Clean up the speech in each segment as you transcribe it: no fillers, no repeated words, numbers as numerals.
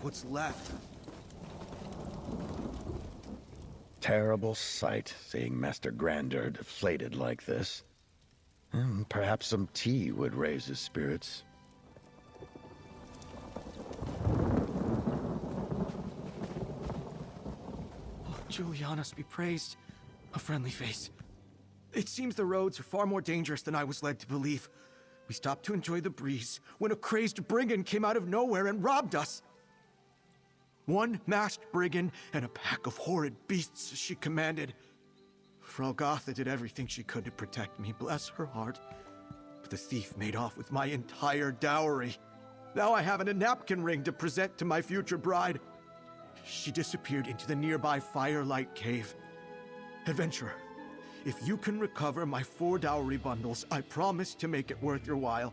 what's left. Terrible sight, seeing Master Grandeur deflated like this. Perhaps some tea would raise his spirits. Oh, Julianus be praised. A friendly face. It seems the roads are far more dangerous than I was led to believe. We stopped to enjoy the breeze when a crazed brigand came out of nowhere and robbed us. One masked brigand and a pack of horrid beasts as she commanded. Frelgotha did everything she could to protect me, bless her heart. But the thief made off with my entire dowry. Now I haven't a napkin ring to present to my future bride. She disappeared into the nearby Fyrelight cave. Adventurer, if you can recover my 4 dowry bundles, I promise to make it worth your while.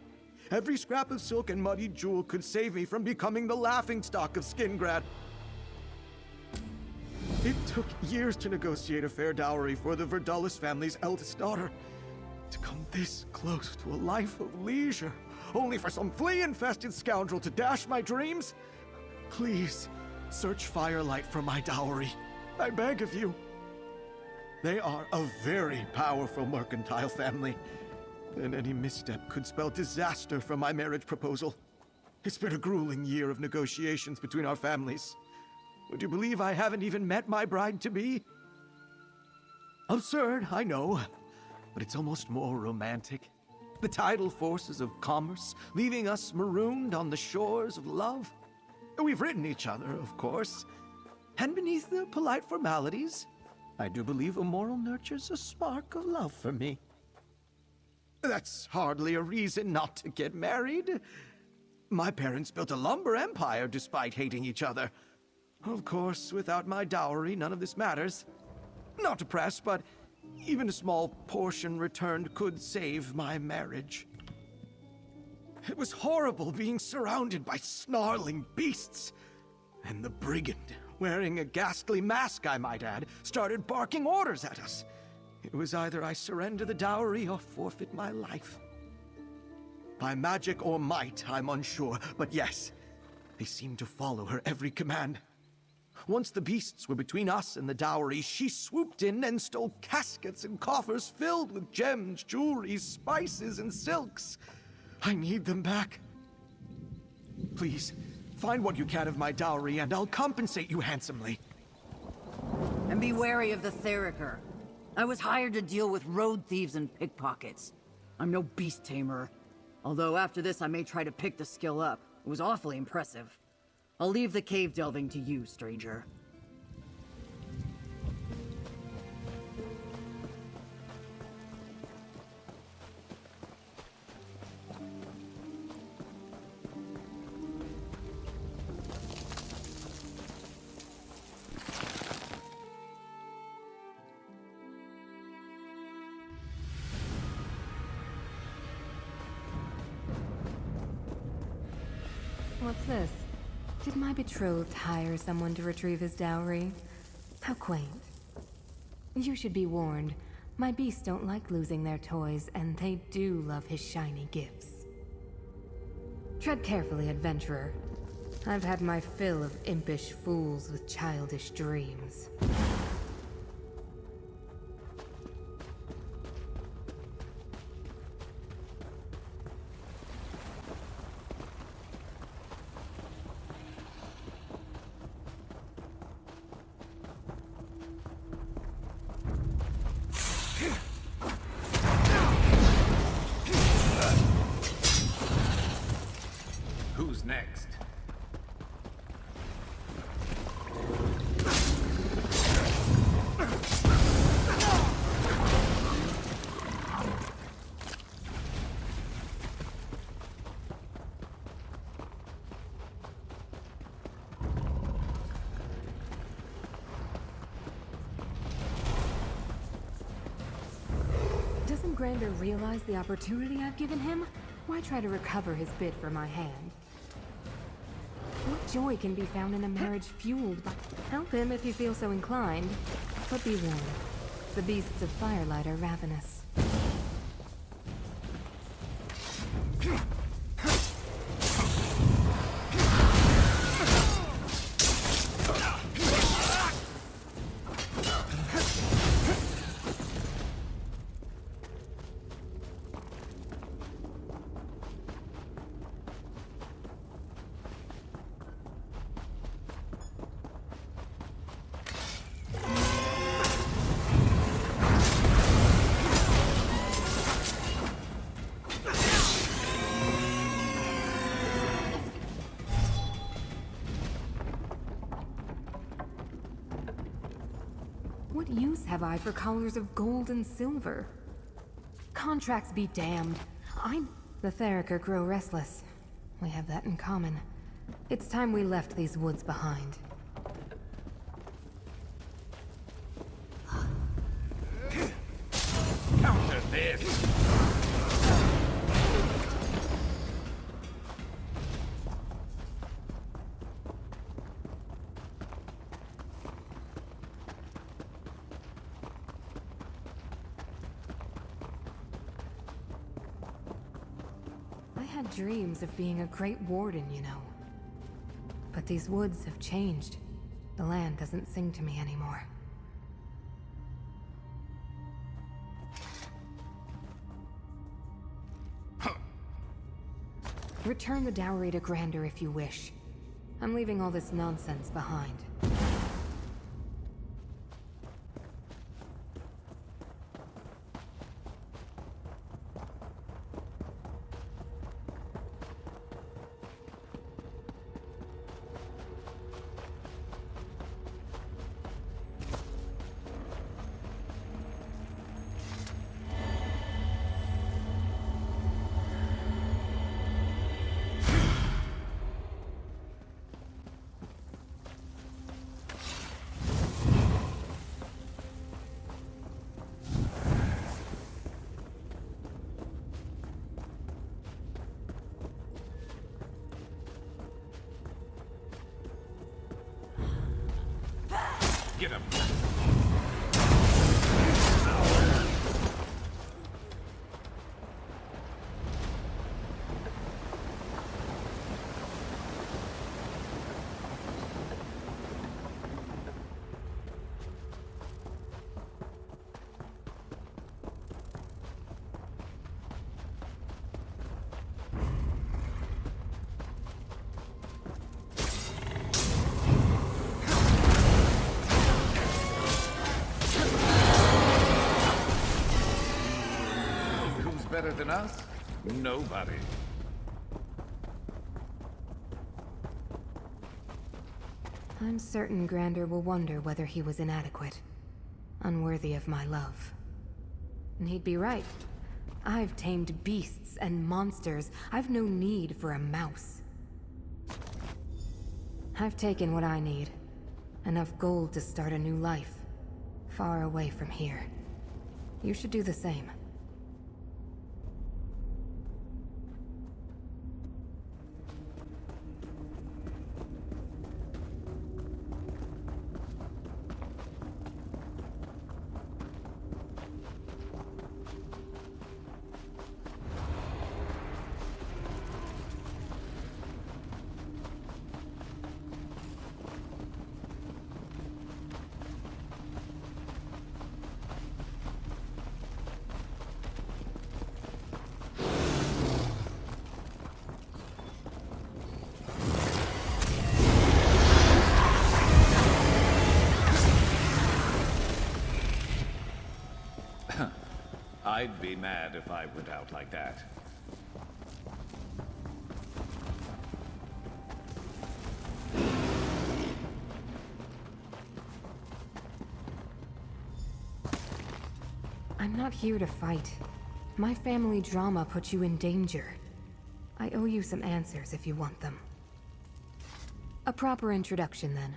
Every scrap of silk and muddy jewel could save me from becoming the laughingstock of Skingrad. It took years to negotiate a fair dowry for the Verdullis family's eldest daughter. To come this close to a life of leisure, only for some flea-infested scoundrel to dash my dreams? Please, search Fyrelight for my dowry. I beg of you. They are a very powerful mercantile family, and any misstep could spell disaster for my marriage proposal. It's been a grueling year of negotiations between our families. Would you believe I haven't even met my bride-to-be? Absurd, I know, but it's almost more romantic. The tidal forces of commerce leaving us marooned on the shores of love. We've written each other, of course, and beneath the polite formalities, I do believe immoral nurtures a spark of love for me. That's hardly a reason not to get married. My parents built a lumber empire despite hating each other. Of course, without my dowry, none of this matters. Not to press, but even a small portion returned could save my marriage. It was horrible being surrounded by snarling beasts. And the brigand, wearing a ghastly mask, I might add, started barking orders at us. It was either I surrender the dowry or forfeit my life. By magic or might, I'm unsure, but yes, they seemed to follow her every command. Once the beasts were between us and the dowry, she swooped in and stole caskets and coffers filled with gems, jewelry, spices, and silks. I need them back. Please, find what you can of my dowry and I'll compensate you handsomely. And be wary of the Theriker. I was hired to deal with road thieves and pickpockets. I'm no beast tamer. Although after this I may try to pick the skill up. It was awfully impressive. I'll leave the cave delving to you, stranger. What's this? Did my betrothed hire someone to retrieve his dowry? How quaint. You should be warned. My beasts don't like losing their toys, and they do love his shiny gifts. Tread carefully, adventurer. I've had my fill of impish fools with childish dreams. Who's next? Doesn't Grander realize the opportunity I've given him? Why try to recover his bid for my hand? What joy can be found in a marriage fueled by... Help him if you feel so inclined. But be warned, the beasts of Fyrelight are ravenous. What use have I for collars of gold and silver? Contracts be damned. The Theriker grow restless. We have that in common. It's time we left these woods behind. Counter this! I had dreams of being a great warden, you know. But these woods have changed. The land doesn't sing to me anymore. Return the dowry to Grander if you wish. I'm leaving all this nonsense behind. Get him! Better than us? Nobody. I'm certain Grander will wonder whether he was inadequate. Unworthy of my love. And he'd be right. I've tamed beasts and monsters. I've no need for a mouse. I've taken what I need. Enough gold to start a new life. Far away from here. You should do the same. I'd be mad if I went out like that. I'm not here to fight. My family drama put you in danger. I owe you some answers if you want them. A proper introduction, then.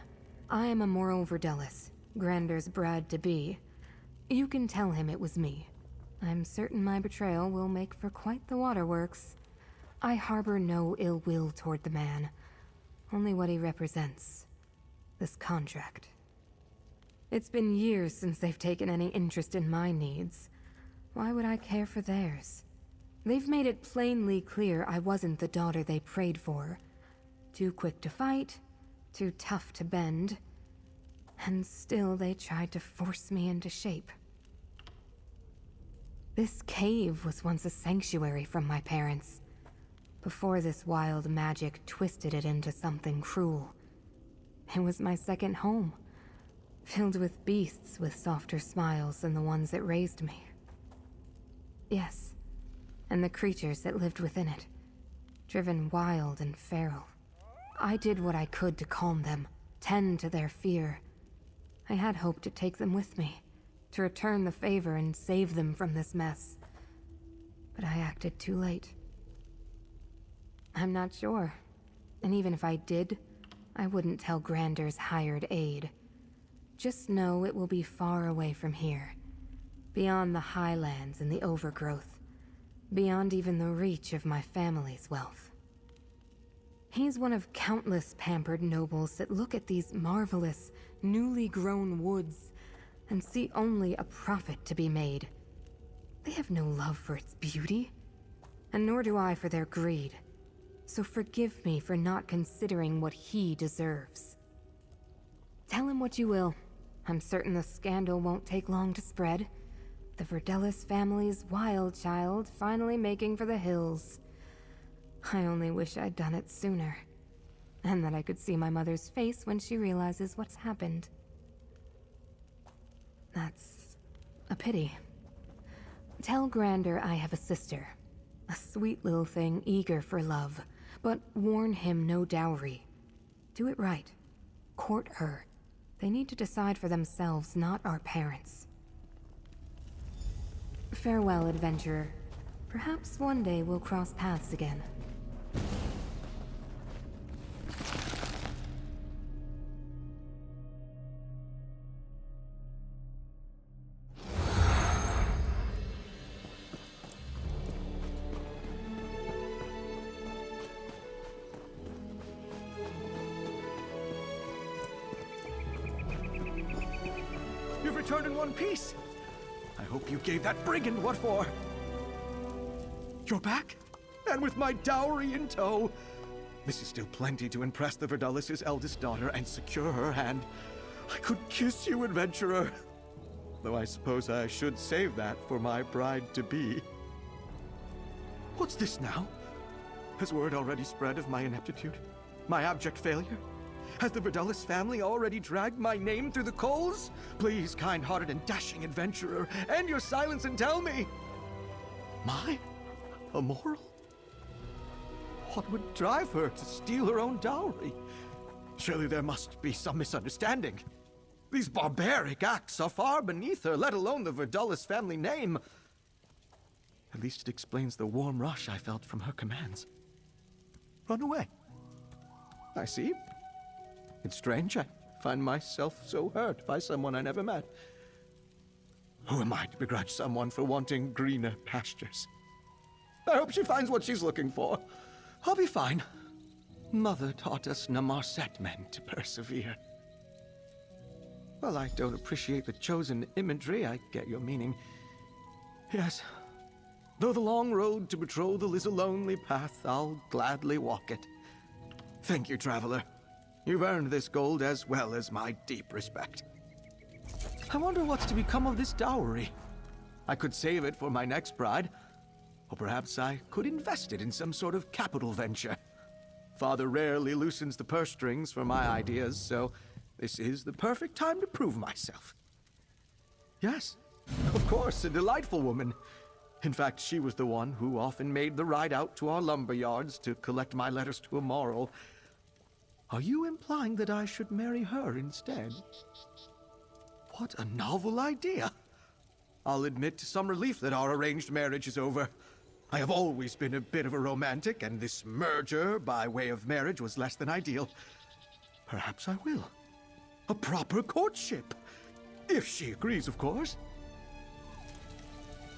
I am Immoral Verdelis, Grander's bride-to-be. You can tell him it was me. I'm certain my betrayal will make for quite the waterworks. I harbor no ill will toward the man. Only what he represents. This contract. It's been years since they've taken any interest in my needs. Why would I care for theirs? They've made it plainly clear I wasn't the daughter they prayed for. Too quick to fight, too tough to bend. And still they tried to force me into shape. This cave was once a sanctuary from my parents, before this wild magic twisted it into something cruel. It was my second home, filled with beasts with softer smiles than the ones that raised me. Yes, and the creatures that lived within it, driven wild and feral. I did what I could to calm them, tend to their fear. I had hoped to take them with me, to return the favor and save them from this mess. But I acted too late. I'm not sure. And even if I did, I wouldn't tell Grander's hired aide. Just know it will be far away from here. Beyond the highlands and the overgrowth. Beyond even the reach of my family's wealth. He's one of countless pampered nobles that look at these marvelous, newly grown woods and see only a profit to be made. They have no love for its beauty, and nor do I for their greed. So forgive me for not considering what he deserves. Tell him what you will. I'm certain the scandal won't take long to spread. The Verdelis family's wild child finally making for the hills. I only wish I'd done it sooner. And that I could see my mother's face when she realizes what's happened. That's a pity. Tell Grander I have a sister. A sweet little thing eager for love. But warn him no dowry. Do it right. Court her. They need to decide for themselves, not our parents. Farewell, adventurer. Perhaps one day we'll cross paths again. You've returned in one piece. I hope you gave that brigand what for. You're back? And with my dowry in tow. This is still plenty to impress the Verdelis' eldest daughter and secure her hand. I could kiss you, adventurer. Though I suppose I should save that for my bride-to-be. What's this now? Has word already spread of my ineptitude? My abject failure? Has the Verdelis family already dragged my name through the coals? Please, kind-hearted and dashing adventurer, end your silence and tell me! My immoral? What would drive her to steal her own dowry? Surely there must be some misunderstanding. These barbaric acts are far beneath her, let alone the Verdelis family name. At least it explains the warm rush I felt from her commands. Run away. I see. It's strange I find myself so hurt by someone I never met. Who am I to begrudge someone for wanting greener pastures? I hope she finds what she's looking for. I'll be fine. Mother taught us Namarset men to persevere. Well, I don't appreciate the chosen imagery. I get your meaning. Yes. Though the long road to betrothal is a lonely path, I'll gladly walk it. Thank you, traveler. You've earned this gold as well as my deep respect. I wonder what's to become of this dowry. I could save it for my next bride, or perhaps I could invest it in some sort of capital venture. Father rarely loosens the purse strings for my ideas, so this is the perfect time to prove myself. Yes, of course, a delightful woman. In fact, she was the one who often made the ride out to our lumber yards to collect my letters to Immoral. Are you implying that I should marry her instead? What a novel idea. I'll admit to some relief that our arranged marriage is over. I have always been a bit of a romantic, and this merger by way of marriage was less than ideal. Perhaps I will. A proper courtship. If she agrees, of course.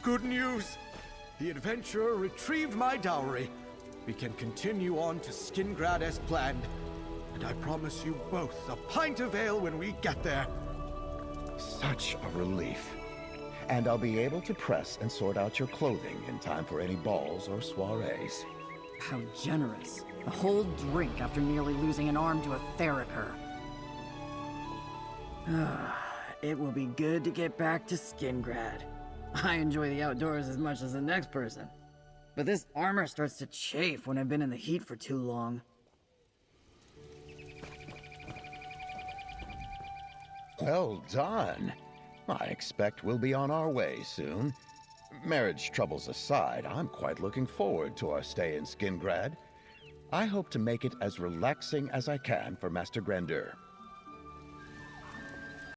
Good news. The adventurer retrieved my dowry. We can continue on to Skingrad as planned. And I promise you both a pint of ale when we get there. Such a relief. And I'll be able to press and sort out your clothing in time for any balls or soirees. How generous. A whole drink after nearly losing an arm to a Theriker. It will be good to get back to Skingrad. I enjoy the outdoors as much as the next person. But this armor starts to chafe when I've been in the heat for too long. Well done. I expect we'll be on our way soon. Marriage troubles aside, I'm quite looking forward to our stay in Skingrad. I hope to make it as relaxing as I can for Master Grandeur.